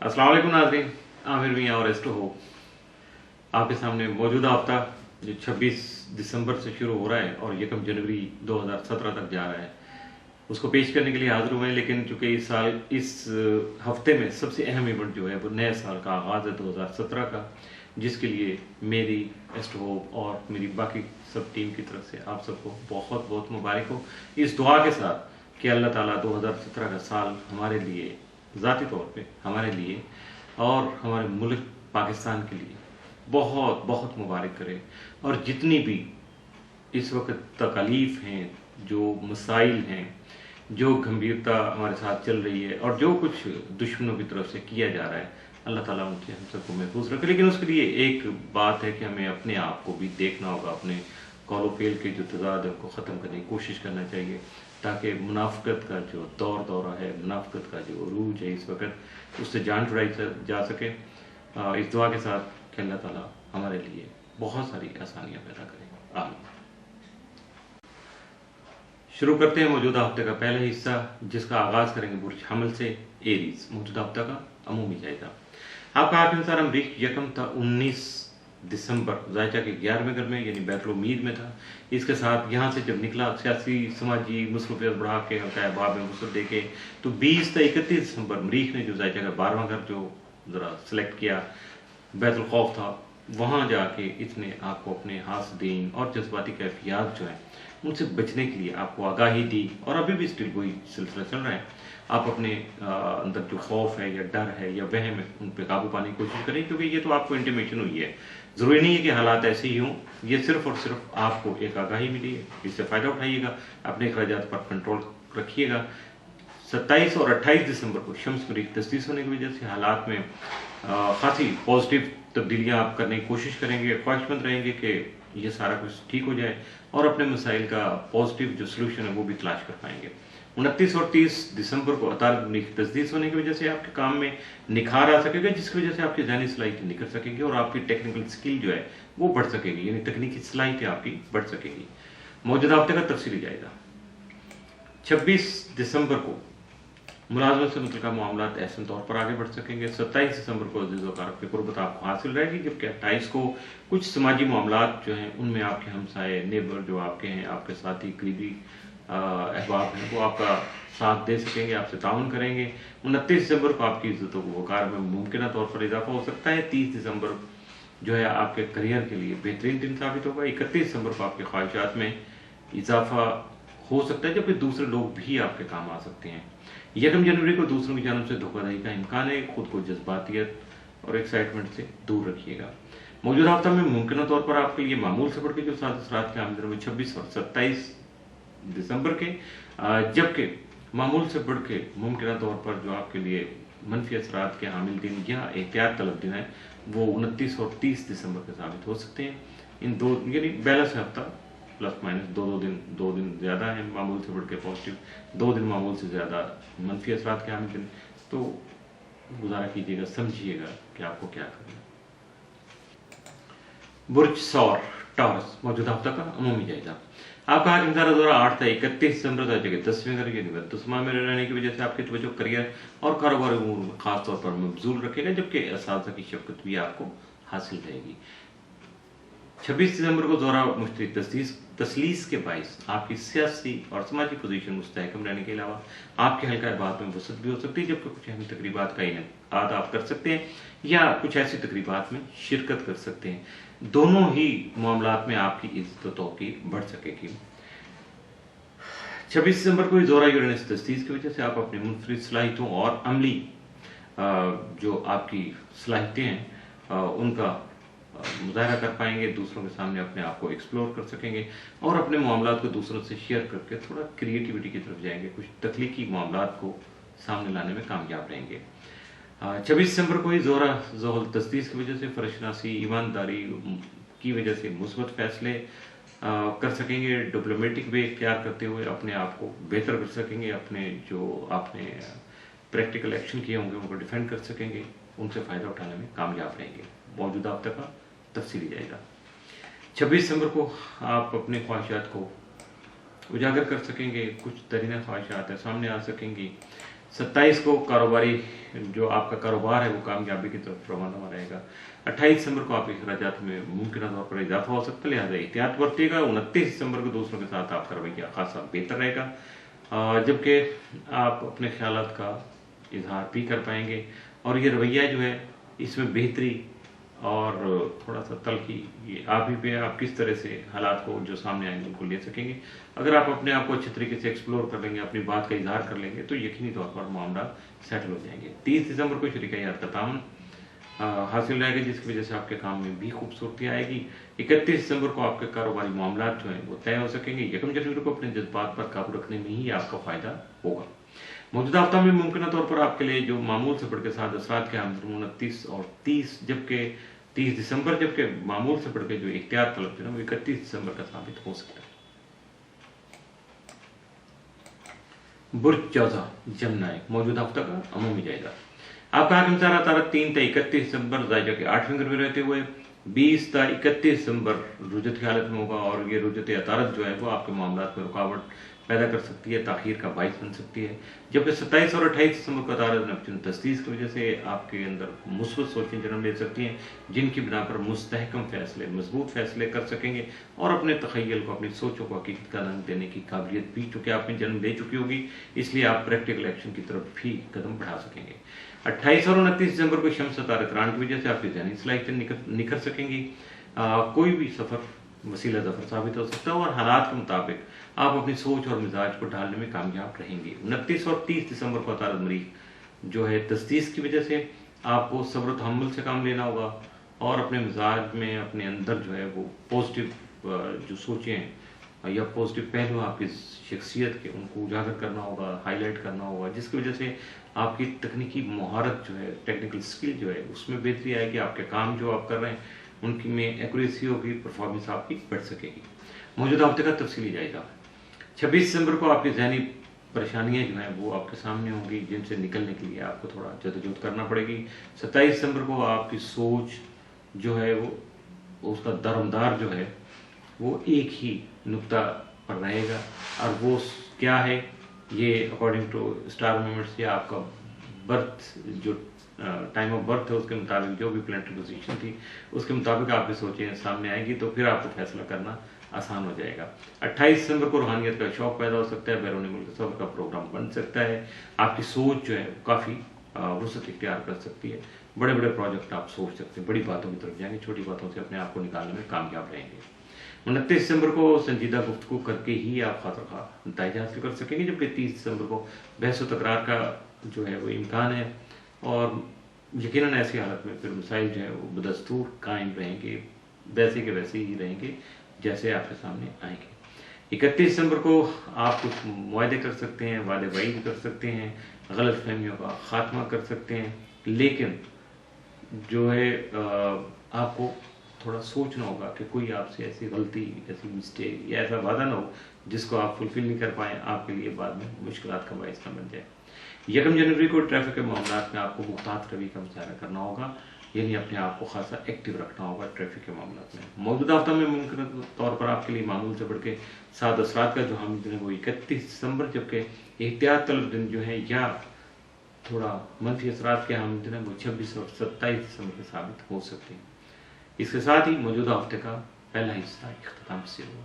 अस्सलाम वालेकुम नाज़रीन, आमिर मियाँ और एस्ट्रो हो आपके सामने मौजूदा हफ्ता जो 26 दिसंबर से शुरू हो रहा है और 1 जनवरी 2017 तक जा रहा है उसको पेश करने के लिए हाजिर हुए हैं। लेकिन चूंकि इस हफ्ते में सबसे अहम इवेंट जो है वो नए साल का आगाज़ है 2017 का, जिसके लिए मेरी एस्ट्रो होप और मेरी बाकी सब टीम की तरफ से आप सबको बहुत बहुत मुबारक हो, इस दुआ के साथ कि अल्लाह ताला 2017 का साल हमारे लिए ज़ाती तौर पे हमारे लिए और हमारे मुल्क पाकिस्तान के लिए बहुत बहुत मुबारक करे। और जितनी भी इस वक्त तकलीफ़ हैं, जो मसाइल हैं, जो गंभीरता हमारे साथ चल रही है और जो कुछ दुश्मनों की तरफ से किया जा रहा है, अल्लाह ताला उनसे हम सबको महफूज रखे। लेकिन उसके लिए एक बात है कि हमें अपने आप को भी देखना होगा, अपने कौलो फेल के जो तजाद है उनको ख़त्म करने की कोशिश करना चाहिए, ताकि मुनाफ़िकत का जो दौरा है, मुनाफ़िकत का जो अरूज है इस वक्त, उससे जान छुड़ाई जा सके। इस दुआ के साथ कि अल्लाह ताला हमारे लिए बहुत सारी आसानियाँ पैदा करें, आमीन। शुरू करते हैं मौजूदा हफ्ते का पहला हिस्सा, जिसका आगाज़ करेंगे बुर्ज हमल से, एरीज, मौजूदा हफ्ता का अमूमी जायजा। आपका आखिरी अनुसार अमरीक यकम था 19 दिसंबर ज़ायचा के 11वें घर में यानी बैतुल उम्मीद में था। इसके साथ यहाँ से जब निकला सियासी समाजी मसरूफियत बढ़ा के हल्का अहबाब में वसत दे के, तो 20 से 31 दिसंबर मरीख ने जो ज़ायचा का 12वां घर जो ज़रा सेलेक्ट किया, बैतुल खौफ था, वहाँ जाके इसने आपको अपने हासदीन और जज्बाती कैफियत जो हैं उनसे बचने के लिए आपको आगाही दी। और अभी भी स्टिल वही सिलसिला चल रहा है। आप अपने अंदर जो खौफ है या डर है या वहम है उन पर काबू पाने की कोशिश करें, क्योंकि ये तो आपको इंटीमेशन हुई है। ज़रूरी नहीं है कि हालात ऐसे ही हों, ये सिर्फ और सिर्फ आपको एक आगाही मिली है, इससे फ़ायदा उठाइएगा, अपने अखराजात पर कंट्रोल रखिएगा। 27 और 28 दिसंबर को शम्स मरीख तस्दीस होने की वजह से हालात में खासी पॉजिटिव तब्दीलियाँ आप करने की कोशिश करेंगे, ख्वाहिशमंद रहेंगे कि ये सारा कुछ ठीक हो जाए और अपने मसाइल का पॉजिटिव जो सोल्यूशन है वो भी तलाश कर पाएंगे। 29 और 30 दिसंबर को अतारत मरीख तस्दीस होने की वजह से आपके काम में निखार आ सकेगा, जिसकी वजह से आपकी ज़हनी सलाहियतें निखर सकेंगी और आपकी टेक्निकल स्किल जो है वो बढ़ सकेगी, यानी तकनीकी सलाहियतें आपकी बढ़ सकेगी। मौजूदा हफ्ते का तफसीली जायजा। 26 दिसंबर को मुलाजमत से मुतल्लिक़ा मामलात ऐसे तौर पर आगे बढ़ सकेंगे। 27 दिसंबर को अज़ीज़ वक़ारब की कुर्बत आपको हासिल रहेगी, जबकि 28 को कुछ समाजी मामलात जो हैं उनमें आपके हमसाए नेबर जो आपके हैं, आपके साथी करीबी अहबाब हैं, वो आपका साथ दे सकेंगे, आपसे ताउन करेंगे। 29 दिसंबर को आपकी इज़्ज़त व वक़ार में मुमकिन तौर पर इजाफा हो सकता है। 30 दिसंबर जो है आपके करियर के लिए बेहतरीन दिन साबित होगा। 31 दिसंबर को आपके ख्वाहिशात में इजाफा हो सकता है, जबकि दूसरे लोग भी आपके काम आ सकते हैं। 1 जनवरी को दूसरों की जानिब से धोखाधड़ी का इम्कान है, खुद को जज्बातियत और एक्साइटमेंट से दूर रखिएगा। मौजूदा हफ्ता में मुमकिन तौर पर आपके लिए मामूल से बढ़ के जो 7 असरात के आमद में 26 और 27 दिसंबर के, जबकि मामूल से बढ़ के मुमकिन तौर पर जो आपके लिए मनफी असरात के हामिल दिन या एहतियात तलब दिन है वो 29 और 30 दिसंबर के साबित हो सकते हैं। इन दो यानी बैलेंस हफ्ता प्लस माइनस दो दिन ज़्यादा है मामूल से बढ़ के पॉजिटिव, 2 दिन मामूल से ज़्यादा मनफी असरात के हामिल दिन। तो गुजारा कीजिएगा, समझिएगा कि आपको क्या करना है। बुर्ज सौर टॉरस, मौजूदा हफ्ता का अमूमी जायजा। आपका आज दौरा 8 से 31 दिसंबर तक जगह 10वें घर यानी वर्तुस्मा में रहने की वजह से आपके तवज्जो करियर और कारोबारी उमूर में खास तौर पर मबजूल रखेगा, जबकि असातिज़ा की शफ़क़त भी आपको हासिल रहेगी। 26 दिसंबर को दौरा मुश्तरी तसलीस के बाइस आपकी सियासी और समाजी पोजीशन मुस्तहकम रहने के अलावा आपके हल्का बात में वसत भी हो सकती है, जबकि कुछ अहम तकरीबात का इनेकाद आप कर सकते हैं या कुछ ऐसी तकरीबात में शिरकत कर सकते हैं। दोनों ही मामलात में आपकी इज्जत और तौक़ीर बढ़ सकेगी। 26 दिसंबर को दौरा यूरेनस तस्दीस की वजह से आप अपनी मुनफरिद सलाहियतों और अमली जो आपकी सलाहियतें हैं उनका मुज़ाहरा कर पाएंगे, दूसरों के सामने अपने आप को एक्सप्लोर कर सकेंगे और अपने मामलात को दूसरों से शेयर करके थोड़ा क्रिएटिविटी की तरफ जाएंगे, कुछ तख्लीकी मामलात को सामने लाने में कामयाब रहेंगे। 26 दिसंबर को ही ज़ोरा ज़ोहल तस्दीस की वजह से फ़र्शनासी ईमानदारी की वजह से मुस्बत फ़ैसले कर सकेंगे, डिप्लोमेटिक वे इख्तियार करते हुए अपने आप को बेहतर कर सकेंगे, अपने जो आपने प्रैक्टिकल एक्शन किए होंगे उनको डिफेंड कर सकेंगे, उनसे फ़ायदा उठाने में कामयाब रहेंगे। मौजूदा हफ्ते का तफसीली जाएगा। 26 दिसंबर को आप अपने ख्वाहिशात को उजागर कर सकेंगे, कुछ दरीना ख्वाहिशात है सामने आ सकेंगी। 27 को कारोबारी जो आपका कारोबार है वो कामयाबी की तरफ रवाना रहेगा। 28 दिसंबर को आपके अखराजात में मुमकिन तौर पर इजाफा हो सकता है, लिहाजा एहतियात बरतिएगा। 29 दिसंबर को दूसरों के साथ आपका रवैया खासा बेहतर रहेगा, जबकि आप अपने ख्यालात का इजहार भी कर पाएंगे और ये रवैया जो है इसमें बेहतरी और थोड़ा सा तलखी ये आप ही पे आप किस तरह से हालात को जो सामने आएंगे उनको ले सकेंगे। अगर आप अपने आप को अच्छे तरीके से एक्सप्लोर कर लेंगे, अपनी बात का इजहार कर लेंगे तो यकीनी तौर पर मामला सेटल हो जाएंगे। 30 दिसंबर को शरीका यार का ताउन हासिल रहेगा, जिसकी वजह से आपके काम में भी खूबसूरती आएगी। 31 दिसंबर को आपके कारोबारी मामला जो हैं वो तय हो सकेंगे। 1 जनवरी को अपने जज्बात पर काबू रखने में ही आपका फायदा होगा। मौजूदा हफ्ता में मुमकिन तौर पर आपके लिए जो मामूल से बढ़कर 7 असरात के हम 29 और 30 जबकि 30 दिसंबर जबकि मामूल से बढ़कर जो एहतियात तलब जो है वो 31 दिसंबर का साबित हो सकता है। बुर्ज जौज़ा जमनाए मौजूदा हफ्ता का अमूमी जायजा। आपका हाकिम सारा तारक 3 से 31 दिसंबर जायजा के 8वें घर में रहते हुए 20 से 31 दिसंबर रुजत की हालत में होगा और ये रुजत अतारत जो है वो आपके मामलात में रुकावट पैदा कर सकती है, ताखीर का बाइस बन सकती है। जबकि 27 और 28 दिसंबर को अतारत नेपच्यून तस्दीस की वजह से आपके अंदर मुस्बत सोचें जन्म ले सकती हैं, जिनकी बिना पर मुस्तहकम फैसले, मजबूत फैसले कर सकेंगे और अपने तखय्युल को, अपनी सोचों को हकीकत का रंग देने की काबिलियत भी चूँकि आप में जन्म ले चुकी होगी, इसलिए आप प्रैक्टिकल एक्शन की तरफ भी कदम बढ़ा सकेंगे। 28 और 29 दिसंबर को शम्स तारक रान की वजह से आपकी ज़हनी सलाहियतें निखर सकेंगी। कोई भी सफ़र वसीला ज़फ़र साबित हो सकता है और हालात के मुताबिक आप अपनी सोच और मिजाज को ढालने में कामयाब रहेंगे। 29 और 30 दिसंबर को अतारत मरीख जो है तस्दीस की वजह से आपको सब्र व तहम्मुल से काम लेना होगा और अपने मिजाज में अपने अंदर जो है वो पॉजिटिव जो सोचें हैं या पॉजिटिव पहलू आपकी शख्सियत के उनको उजागर करना होगा, हाईलाइट करना होगा, जिसकी वजह से आपकी तकनीकी महारत जो है, टेक्निकल स्किल जो है उसमें बेहतरी आएगी। आपके काम जो आप कर रहे हैं उनकी में एक्यूरेसी होगी, परफॉर्मेंस आपकी बढ़ सकेगी। मौजूदा हफ्ते का तफसीली जायजा। 26 दिसंबर को आपकी ज़हनी परेशानियां जो हैं वो आपके सामने होंगी, जिनसे निकलने के लिए आपको थोड़ा जद्दोजहद करना पड़ेगी। 27 दिसंबर को आपकी सोच जो है वो उसका दरमदार जो है वो एक ही नुक्ता पर रहेगा और वो क्या है, ये अकॉर्डिंग टू स्टार मूवमेंट्स या आपका बर्थ जो टाइम ऑफ बर्थ है उसके मुताबिक जो भी प्लानिटरी पोजीशन थी उसके मुताबिक आपकी सोचें सामने आएंगी, तो फिर आपको फैसला करना आसान हो जाएगा। 28 दिसंबर को रूहानियत का शौक पैदा हो सकता है, बैरून मुल्क सफर का प्रोग्राम बन सकता है, आपकी सोच जो है काफ़ी वसअत इख्तियार कर सकती है, बड़े बड़े प्रोजेक्ट आप सोच सकते हैं, बड़ी बातों की तरफ जाएंगे, छोटी बातों से अपने आप को निकालने में कामयाब रहेंगे। 29 दिसंबर को संजीदा गुफ्तगू करके ही आप खातिर नतीजा हासिल कर सकेंगे, जबकि 30 दिसंबर को बहस व तकरार का जो है वो इम्कान है और यकीनन ऐसी हालत में फिर मसाइल जो है वो बदस्तूर कायम रहेंगे, वैसे के वैसे ही रहेंगे जैसे आपके सामने आएंगे। 31 दिसंबर को आप कुछ मुआहदे कर सकते हैं, वादे वाइद कर सकते हैं, गलत फहमियों का खात्मा कर सकते हैं, लेकिन जो है आपको थोड़ा सोचना होगा कि कोई आपसे ऐसी गलती, ऐसी मिस्टेक या ऐसा वादा ना हो जिसको आप फुलफिल नहीं कर पाएँ, आपके लिए बाद में मुश्किलात का बाइस न बन जाए। 1 जनवरी को ट्रैफिक के मामलों में आपको मुहतात रवि का मुजाहरा करना होगा, यानी अपने आप को खासा एक्टिव रखना होगा ट्रैफिक के मामलों में। मौजूदा हफ्ता में मुमकिन तौर पर आपके लिए मामूल से बढ़ के 7 असरात का जो हम दिन है वो 31 दिसंबर, जबकि एहतियात तलब दिन जो है या थोड़ा मनफी असरात के हम दिन है वो 26 और 27 दिसंबर के साबित हो सकते हैं। इसके साथ ही मौजूदा हफ्ते का पहला हिस्सा इख्तिताम से हुआ।